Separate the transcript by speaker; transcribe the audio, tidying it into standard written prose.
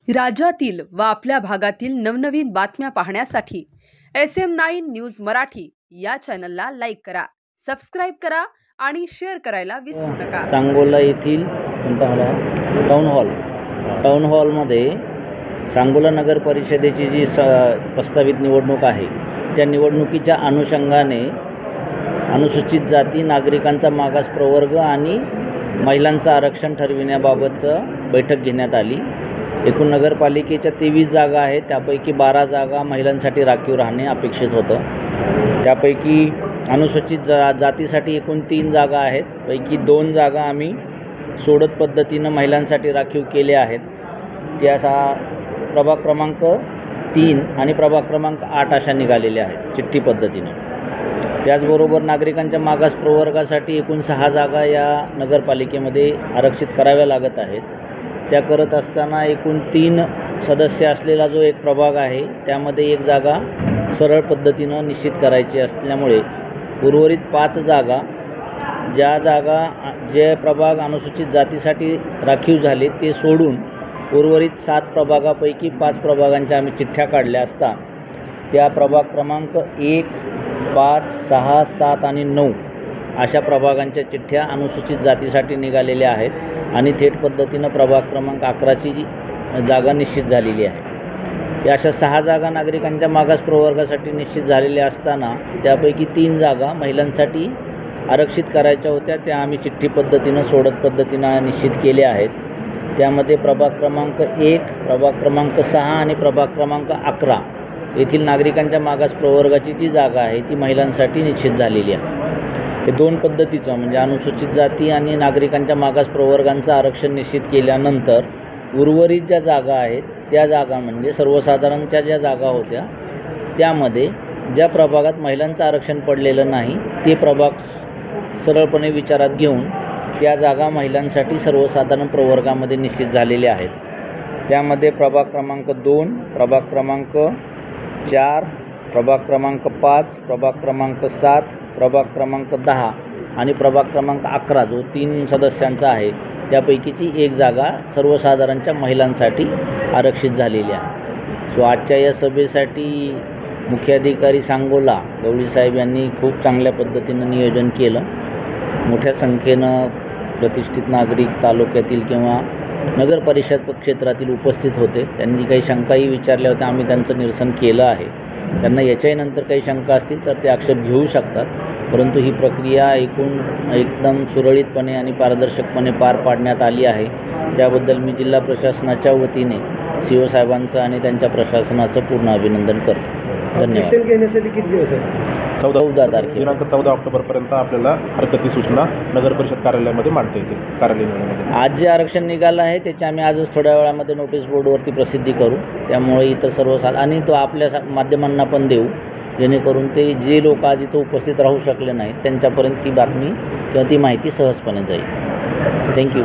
Speaker 1: राज्यातील व आपल्या भागातील नवनवीन बातम्या पाहण्यासाठी SM9 न्यूज मराठी या चॅनलला लाईक करा, सबस्क्राईब करा आणि शेअर करायला विसरू नका।
Speaker 2: सांगोला येथील टाउन हॉलमध्ये सांगोला नगर परिषदेची जी प्रस्तावित निवडणूक आहे त्या निवडणुकीच्या अनुषंगाने अनुसूचित जाती, नागरिकांचा मागास प्रवर्ग आणि महिलांचं आरक्षण ठरविण्याबाबतचं बैठक घेण्यात आली। एकूण नगरपालिकेच्या 23 जागा आहेत, त्यापैकी 12 जागा महिलांसाठी राखीव राहणे अपेक्षित होतं। त्यापैकी अनुसूचित जातीसाठी एकूण 3 जागा आहेत, पैकी 2 जागा आम्ही सोडत पद्धतीनं महिलांसाठी राखीव केल्या आहेत। त्या प्रभाग क्रमांक 3 आणि प्रभाग क्रमांक 8 अशा निघालेल्या आहेत चिठ्ठी पद्धतीनं। त्याचबरोबर नागरिकांच्या मागास प्रवर्गासाठी एकूण 6 जागा या नगरपालिकेमध्ये आरक्षित कराव्या लागत आहेत। त्या करत असताना एकूण 3 सदस्य असलेला जो एक प्रभाग आहे त्यामध्ये एक जागा सरळ पद्धतीनं निश्चित करायची असल्यामुळे उर्वरित 5 जागा जे प्रभाग अनुसूचित जातीसाठी राखीव झाले ते सोडून उर्वरित 7 प्रभागापैकी 5 प्रभागांच्या आम्ही चिठ्ठ्या काढल्या असता त्या प्रभाग क्रमांक 1, 5, 6, 7 आणि 9 अशा प्रभागांच्या चिठ्ठ्या अनुसूचित जातीसाठी निघालेल्या आहेत आणि थेट पद्धतीनं प्रभाग क्रमांक 11ची जागा निश्चित झालेली आहे। या अशा 6 जागा नागरिकांच्या मागास प्रवर्गासाठी निश्चित झालेल्या असताना त्यापैकी 3 जागा महिलांसाठी आरक्षित करायच्या होत्या, त्या आम्ही चिठ्ठी पद्धतीनं सोडत पद्धतीनं निश्चित केल्या आहेत। त्यामध्ये प्रभाग क्रमांक 1, प्रभाग क्रमांक 6 आणि प्रभाग क्रमांक 11 येथील नागरिकांच्या मागास प्रवर्गाची जी जागा आहे ती महिलांसाठी निश्चित झालेली आहे। हे 2 पद्धतीचं म्हणजे अनुसूचित जाती आणि नागरिकांच्या मागास प्रवर्गांचं आरक्षण निश्चित केल्यानंतर उर्वरित ज्या जागा आहेत त्या जागा म्हणजे सर्वसाधारणच्या ज्या जागा होत्या त्यामध्ये ज्या प्रभागात महिलांचं आरक्षण पडलेलं नाही ते प्रभाग सरळपणे विचारात घेऊन त्या जागा महिलांसाठी सर्वसाधारण प्रवर्गामध्ये निश्चित झालेल्या आहेत। त्यामध्ये प्रभाग क्रमांक 2, प्रभाग क्रमांक 4, प्रभाग क्रमांक 5, प्रभाग क्रमांक 7, प्रभाग क्रमांक 10 आणि प्रभाग क्रमांक 11 जो 3 सदस्यांचा आहे त्यापैकीची एक जागा सर्वसाधारणच्या महिलांसाठी आरक्षित झालेली आहे। आजच्या या सभेसाठी मुख्याधिकारी सांगोला गवळीसाहेब यांनी खूप चांगल्या पद्धतीनं नियोजन केलं। मोठ्या संख्येनं प्रतिष्ठित नागरिक तालुक्यातील किंवा नगर परिषद क्षेत्रातील उपस्थित होते। त्यांनी काही शंकाही विचारल्या होत्या, आम्ही त्यांचं निरसन केलं आहे। त्यांना याच्याही नंतर काही शंका असतील तर ते आक्षेप घेऊ शकतात, परंतु ही प्रक्रिया एकदम सुरळीतपणे आणि पारदर्शकपणे पार पाडण्यात आली आहे। त्याबद्दल मी जिल्हा प्रशासनाच्या वतीने CO साहेबांचं आणि त्यांच्या प्रशासनाचं पूर्ण अभिनंदन करतो। धन्यवाद।
Speaker 3: घेण्यासाठी किती दिवस आहे?
Speaker 2: 14 तारखेला
Speaker 3: दिनांक 14 ऑक्टोबरपर्यंत आपल्याला हरकती सूचना नगर परिषद कार्यालयामध्ये मांडता येतील। कार्यालयामध्ये आज
Speaker 2: जे आरक्षण निघालं आहे त्याची आम्ही आजच थोड्या वेळामध्ये नोटीस बोर्डवरती प्रसिद्धी करू, त्यामुळे इतर आणि तो आपल्या माध्यमांना पण देऊ, जेणेकरून ते जे लोक आज इथं उपस्थित राहू शकले नाहीत त्यांच्यापर्यंत ती बातमी किंवा ती माहिती सहजपणे जाईल। थँक्यू।